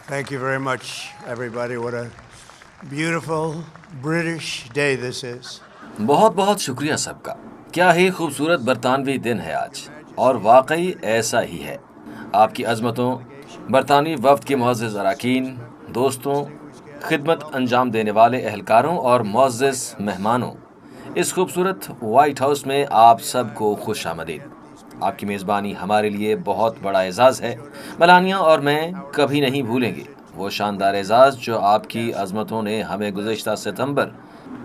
Thank you very much, everybody. What a beautiful British day this is. बहुत बहुत शुक्रिया सबका। क्या ही खूबसूरत बरतानवी दिन है आज, और वाकई ऐसा ही है। आपकी अजमतों, बरतानवी वफ्द के मुअज़्ज़ज़ अरकान, दोस्तों, खिदमत अंजाम देने वाले एहलकारों और मुअज़्ज़ज़ मेहमानों, इस खूबसूरत वाइट हाउस में आप सबको खुश आमदीद। आपकी मेज़बानी हमारे लिए बहुत बड़ा एजाज़ है। मलानिया और मैं कभी नहीं भूलेंगे वो शानदार एजाज़ जो आपकी अजमतों ने हमें गुज़िश्ता सितंबर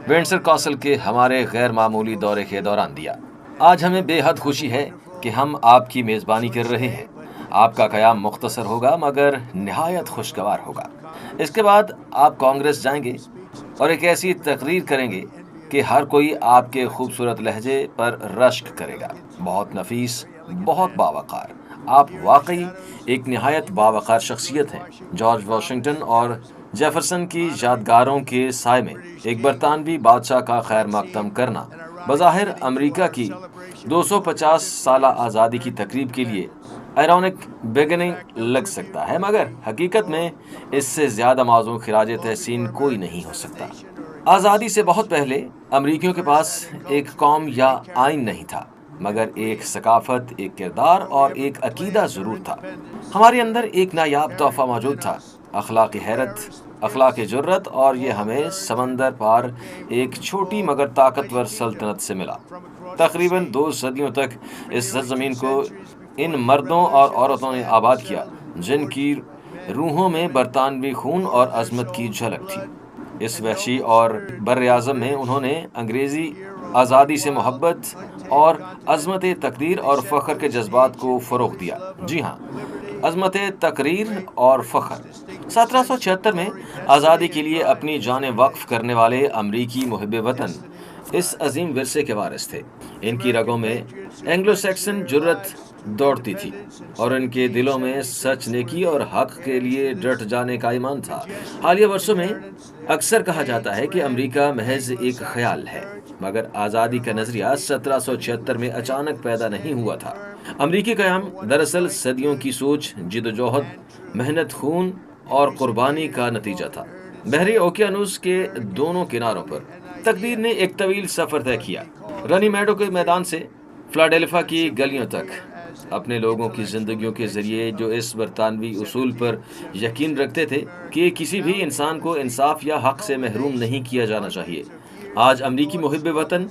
विंडसर कासल के हमारे गैर मामूली दौरे के दौरान दिया। आज हमें बेहद खुशी है कि हम आपकी मेज़बानी कर रहे हैं। आपका क़याम मुख्तसर होगा मगर नहायत खुशगवार होगा। इसके बाद आप कांग्रेस जाएंगे और एक ऐसी तकरीर करेंगे कि हर कोई आपके खूबसूरत लहजे पर रश्क करेगा। बहुत नफीस, बहुत बावक़ार। आप वाकई एक नहायत बावक़ार शख्सियत हैं। जॉर्ज वाशिंगटन और जेफरसन की यादगारों के साए में एक बरतानवी बादशाह का खैर मकदम करना बज़ाहिर अमेरिका की 250 साला आज़ादी की तकरीब के लिए आयरॉनिक बिगिनिंग लग सकता है, मगर हकीकत में इससे ज़्यादा मौज़ूद खिराज तहसीन कोई नहीं हो सकता। आज़ादी से बहुत पहले अमरीकियों के पास एक कौम या आइन नहीं था, मगर एक सकाफत, एक किरदार और एक अकीदा ज़रूर था। हमारे अंदर एक नायाब तोहफ़ा मौजूद था, अखलाक हैरत, अखलाक जुर्रत, और ये हमें समंदर पार एक छोटी मगर ताकतवर सल्तनत से मिला। तकरीबन 2 सदियों तक इस सरज़मीन को इन मर्दों और औरतों ने आबाद किया जिनकी रूहों में बरतानवी खून और अज़मत की झलक थी। इस वहशी और बर-ए-आज़म में उन्होंने अंग्रेज़ी आज़ादी से मोहब्बत और अज़मत तकदीर और फ़ख्र के जज्बात को फ़रोग़ दिया। जी हाँ, अज़मत तकरीर और फ़ख्र। 1776 में आज़ादी के लिए अपनी जानें वक्फ़ करने वाले अमरीकी मुहिब्बे वतन इस अजीम विरसे के वारिस थे। इनकी रगों में एंग्लो सैक्सन जुर्रत दौड़ती थी और इनके दिलों में सच, नेकी और हक के लिए डट जाने का ईमान था। हालिया वर्षों में अक्सर कहा जाता है कि अमेरिका महज एक ख्याल है, मगर आज़ादी का नज़रिया 1776 में अचानक पैदा नहीं हुआ था। अमरीकी क़याम दरअसल सदियों की सोच, जिद्दोजहद, मेहनत, खून और कुर्बानी का नतीजा था। बहरी ओकियानूस के दोनों किनारों पर तकदीर ने एक तवील सफ़र तय किया। रनी मेडो के मैदान से फिलाडेल्फिया की गलियों तक, अपने लोगों की ज़िंदगियों के ज़रिए जो इस बरतानवी उसूल पर यकीन रखते थे कि किसी भी इंसान को इंसाफ या हक से महरूम नहीं किया जाना चाहिए। आज अमरीकी मुहिब्बे वतन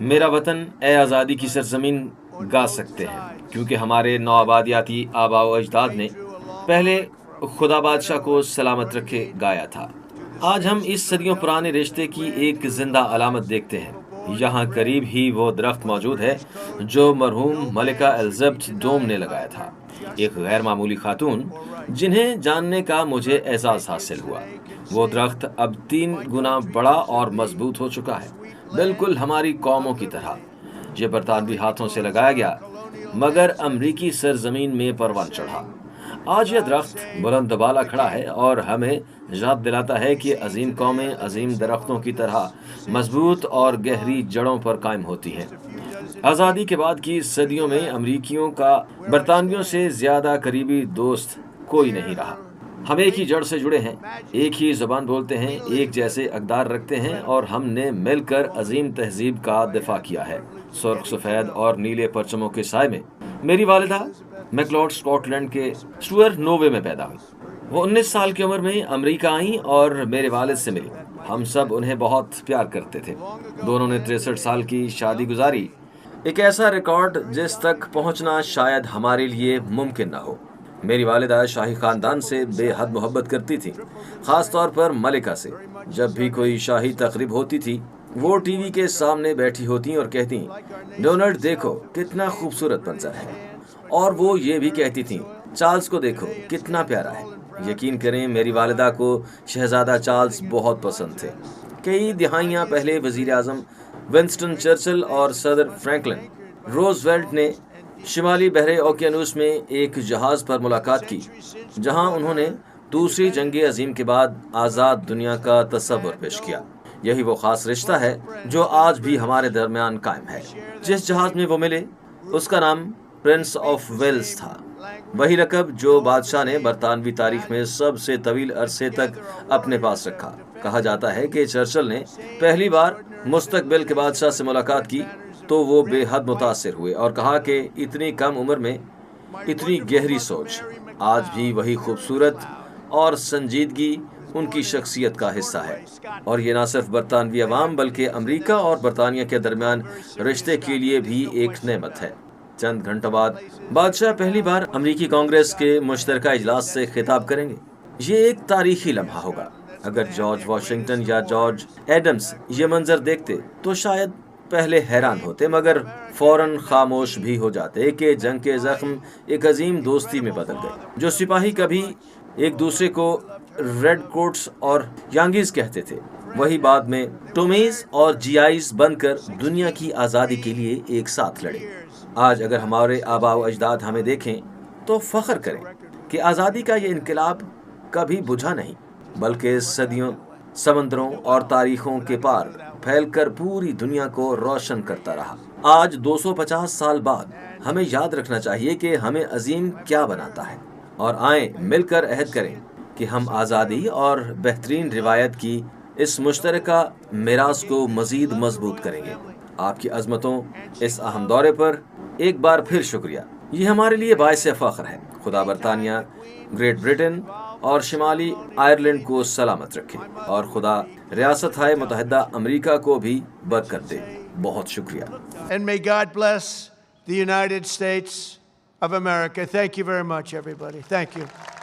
मेरा वतन ए आज़ादी की सरज़मीन गा सकते हैं, क्योंकि हमारे नौआबादियाती आबा व अजदाद ने पहले खुदा बादशाह को सलामत रखे गाया था। आज हम इस सदियों पुराने रिश्ते की एक जिंदा अलामत देखते हैं। यहाँ करीब ही वो दरख्त मौजूद है जो मरहूम मलिका एलिज़ाबेथ डोम ने लगाया था, एक गैर मामूली खातून जिन्हें जानने का मुझे एहसास हासिल हुआ। वो दरख्त अब 3 गुना बड़ा और मजबूत हो चुका है, बिल्कुल हमारी कौमों की तरह। ये बरतानवी हाथों से लगाया गया, मगर अमरीकी सरजमीन में परवान चढ़ा। आज यह दरख्त बुलंद बाला खड़ा है और हमें याद दिलाता है कि अजीम कौमें अजीम दरख्तों की तरह मजबूत और गहरी जड़ों पर कायम होती हैं। आज़ादी के बाद की सदियों में अमरीकियों का बरतानवियों से ज़्यादा करीबी दोस्त कोई नहीं रहा। हम एक ही जड़ से जुड़े हैं, एक ही ज़बान बोलते हैं, एक जैसे अक़दार रखते हैं, और हमने मिलकर अजीम तहजीब का दिफा किया है। सुर्ख, सफ़ेद और नीले परचमों के साए में मेरी वालिदा मैकलॉड स्कॉटलैंड के स्टुअर्ट नोवे में पैदा हुई। वो 19 साल की उम्र में अमेरिका आई और मेरे वालिद से मिली। हम सब उन्हें बहुत प्यार करते थे। दोनों ने 63 साल की शादी गुजारी, एक ऐसा रिकॉर्ड जिस तक पहुंचना शायद हमारे लिए मुमकिन ना हो। मेरी वालिदा शाही खानदान से बेहद मोहब्बत करती थी, ख़ास तौर पर मलिका से। जब भी कोई शाही तकरीब होती थी, वो टीवी के सामने बैठी होती और कहती, डोनाल्ड देखो कितना खूबसूरत मंजर है। और वो ये भी कहती थीं, चार्ल्स को देखो कितना प्यारा है। यकीन करें, मेरी वालिदा को शहजादा चार्ल्स बहुत पसंद थे। कई दिहाइयाँ पहले वज़ीर आज़म विंस्टन चर्चिल और सदर फ्रैंकलिन रोज़वेल्ट ने शिमाली बहरे ओकियानूस में एक जहाज़ पर मुलाकात की, जहां उन्होंने दूसरी जंग अजीम के बाद आज़ाद दुनिया का तस्वुर पेश किया। यही वो ख़ास रिश्ता है जो आज भी हमारे दरमियान कायम है। जिस जहाज़ में वो मिले उसका नाम प्रिंस ऑफ वेल्स था। وہی لقب جو بادشاہ نے برطانوی تاریخ میں سب سے طویل عرصے تک اپنے پاس رکھا۔ کہا جاتا ہے کہ چرچل نے پہلی بار مستقبل کے بادشاہ سے ملاقات کی تو وہ بے حد متاثر ہوئے اور کہا کہ اتنی کم عمر میں اتنی گہری سوچ۔ آج بھی وہی خوبصورت اور سنجیدگی ان کی شخصیت کا حصہ ہے، اور یہ نہ صرف برطانوی عوام بلکہ امریکہ اور برطانیہ کے درمیان رشتے کے لیے بھی ایک نعمت ہے۔ چند گھنٹوں بعد بادشاہ پہلی بار امریکی کانگریس کے مشترکہ اجلاس سے خطاب کریں گے۔ یہ ایک تاریخی لمحہ ہوگا۔ اگر جارج واشنگٹن یا جارج ایڈمز یہ منظر دیکھتے تو شاید پہلے حیران ہوتے مگر فوراً خاموش بھی ہو جاتے کہ جنگ کے زخم ایک عظیم دوستی میں بدل گئے۔ جو سپاہی کبھی ایک دوسرے کو ریڈ کوٹس اور یانگیز کہتے تھے، وہی بعد میں ٹومیز اور جی آئیز بن کر دنیا کی آزادی کے لیے ایک ساتھ لڑے۔ آج اگر ہمارے آباء و اجداد ہمیں دیکھیں تو فخر کریں کہ آزادی کا یہ انقلاب کبھی بجھا نہیں، بلکہ صدیوں سمندروں اور تاریخوں کے پار پھیل کر پوری دنیا کو روشن کرتا رہا۔ آج 250 سال بعد ہمیں یاد رکھنا چاہیے کہ ہمیں عظیم کیا بناتا ہے، اور آئیں مل کر عہد کریں کہ ہم آزادی اور بہترین روایت کی اس مشترکہ میراث کو مزید مضبوط کریں گے۔ آپ کی عظمتوں اس اہم دورے پر ایک بار پھر شکریہ۔ یہ ہمارے لیے باعث فخر ہے۔ خدا برطانیہ، گریٹ برٹن اور شمالی آئرلینڈ کو سلامت رکھے، اور خدا ریاستہائے متحدہ امریکہ کو بھی برکت دے۔ بہت شکریہ۔ And may God bless the United States of America. Thank you very much, everybody. Thank you.